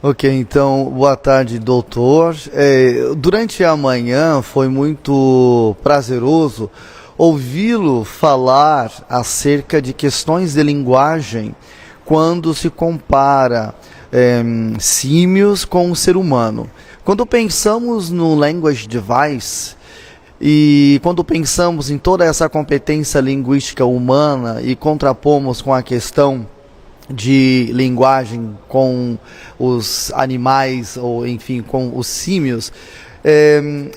Ok, então, boa tarde, doutor. Durante a manhã foi muito prazeroso ouvi-lo falar acerca de questões de linguagem quando se compara símios com o ser humano. Quando pensamos no language device e quando pensamos em toda essa competência linguística humana e contrapomos com a questão de linguagem com os animais, ou enfim, com os símios,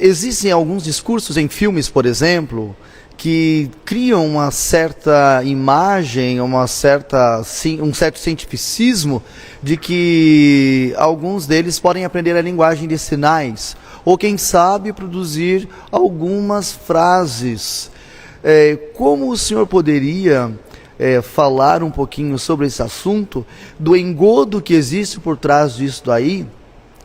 existem alguns discursos em filmes, por exemplo, que criam uma certa imagem, um certo cientificismo de que alguns deles podem aprender a linguagem de sinais, ou quem sabe produzir algumas frases. Como o senhor poderia falar um pouquinho sobre esse assunto, do engodo que existe por trás disso daí,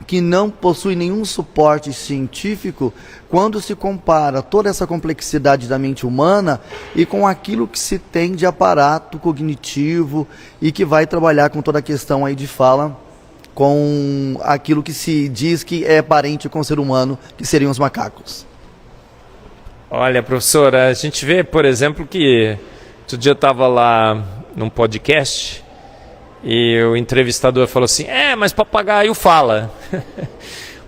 que não possui nenhum suporte científico quando se compara toda essa complexidade da mente humana e com aquilo que se tem de aparato cognitivo e que vai trabalhar com toda a questão aí de fala, com aquilo que se diz que é parente com o ser humano, que seriam os macacos. Olha, professora, a gente vê, por exemplo, que outro dia eu estava lá num podcast e o entrevistador falou assim, mas papagaio fala.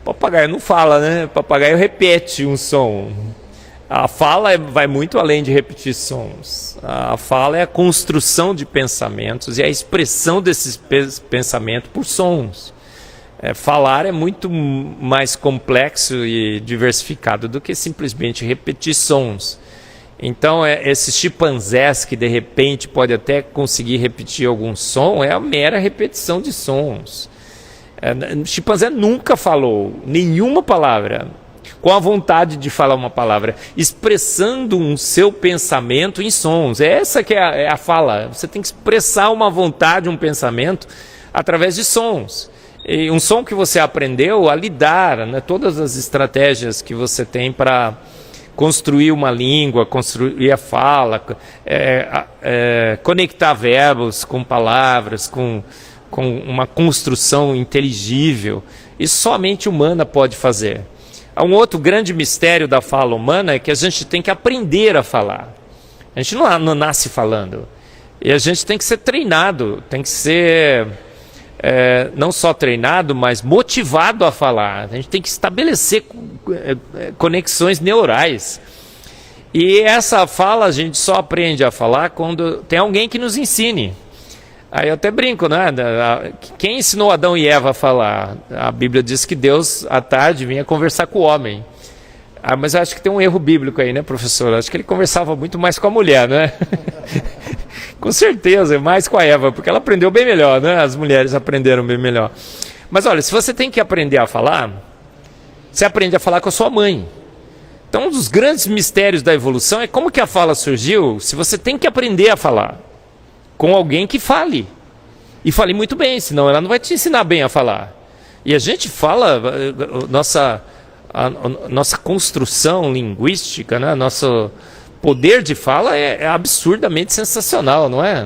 Papagaio não fala, né? Papagaio repete um som. A fala vai muito além de repetir sons. A fala é a construção de pensamentos e a expressão desses pensamentos por sons. Falar é muito mais complexo e diversificado do que simplesmente repetir sons. Então, esses chimpanzés que de repente pode até conseguir repetir algum som, é a mera repetição de sons. O chimpanzé nunca falou nenhuma palavra com a vontade de falar uma palavra, expressando um seu pensamento em sons. Essa que é a fala. Você tem que expressar uma vontade, um pensamento, através de sons. E um som que você aprendeu a lidar, né, todas as estratégias que você tem para construir uma língua, construir a fala, conectar verbos com palavras, com uma construção inteligível. Isso somente humana pode fazer. Um outro grande mistério da fala humana é que a gente tem que aprender a falar. A gente não nasce falando. E a gente tem que ser treinado, tem que ser não só treinado, mas motivado a falar. A gente tem que estabelecer conexões neurais. E essa fala a gente só aprende a falar quando tem alguém que nos ensine. Aí eu até brinco, né? Quem ensinou Adão e Eva a falar? A Bíblia diz que Deus, à tarde, vinha conversar com o homem. Mas eu acho que tem um erro bíblico aí, né, professor? Acho que ele conversava muito mais com a mulher, né? Com certeza, mais com a Eva, porque ela aprendeu bem melhor, né? As mulheres aprenderam bem melhor. Mas olha, se você tem que aprender a falar, você aprende a falar com a sua mãe. Então, um dos grandes mistérios da evolução é como que a fala surgiu, se você tem que aprender a falar com alguém que fale. E fale muito bem, senão ela não vai te ensinar bem a falar. E a gente fala, a nossa construção linguística, né? Nosso poder de fala é absurdamente sensacional, não é?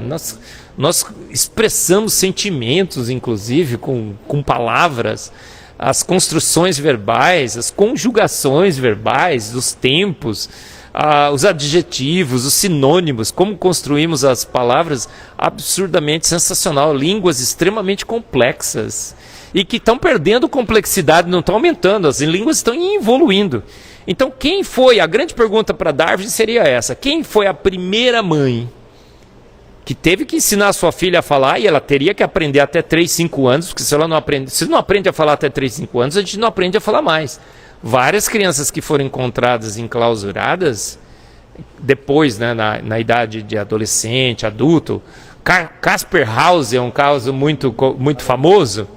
Nós expressamos sentimentos, inclusive, com palavras, as construções verbais, as conjugações verbais, os tempos, os adjetivos, os sinônimos, como construímos as palavras, absurdamente sensacional. Línguas extremamente complexas e que estão perdendo complexidade, não estão aumentando, as línguas estão evoluindo. Então, quem foi? A grande pergunta para Darwin seria essa: quem foi a primeira mãe que teve que ensinar a sua filha a falar, e ela teria que aprender até 3, 5 anos, porque se não aprende a falar até 3, 5 anos, a gente não aprende a falar mais. Várias crianças que foram encontradas enclausuradas, depois, né, na idade de adolescente, adulto, Casper House é um caso muito famoso,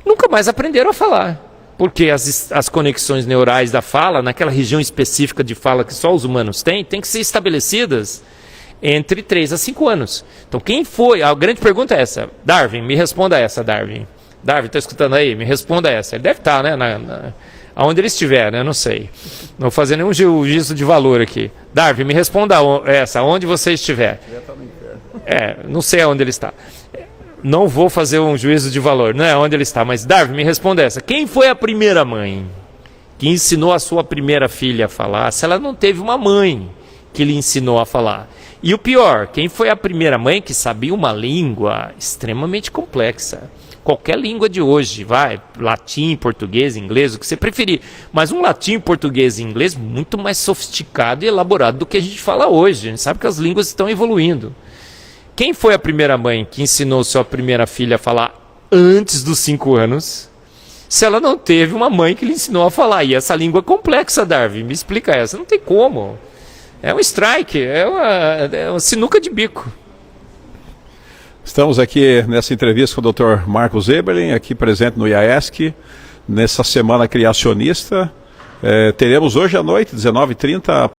nunca mais aprenderam a falar. Porque as conexões neurais da fala, naquela região específica de fala que só os humanos têm que ser estabelecidas entre 3 a 5 anos. Então, quem foi? A grande pergunta é essa. Darwin, me responda essa, Darwin. Darwin, está escutando aí? Me responda essa. Ele deve estar, né? Aonde ele estiver, né? Não sei. Não vou fazer nenhum juízo de valor aqui. Darwin, me responda essa. Onde você estiver. Já está no inferno. Não sei aonde ele está. não vou fazer um juízo de valor, não é onde ele está, mas Darwin, me responda essa. Quem foi a primeira mãe que ensinou a sua primeira filha a falar, se ela não teve uma mãe que lhe ensinou a falar? E o pior, quem foi a primeira mãe que sabia uma língua extremamente complexa? Qualquer língua de hoje, vai, latim, português, inglês, o que você preferir. Mas um latim, português e inglês muito mais sofisticado e elaborado do que a gente fala hoje. A gente sabe que as línguas estão evoluindo. Quem foi a primeira mãe que ensinou sua primeira filha a falar antes dos 5 anos? Se ela não teve uma mãe que lhe ensinou a falar. E essa língua é complexa, Darwin, me explica essa. Não tem como. É um strike, é uma sinuca de bico. Estamos aqui nessa entrevista com o Dr. Marcos Eberlin, aqui presente no IAESC, nessa semana criacionista. Teremos hoje à noite, 19h30,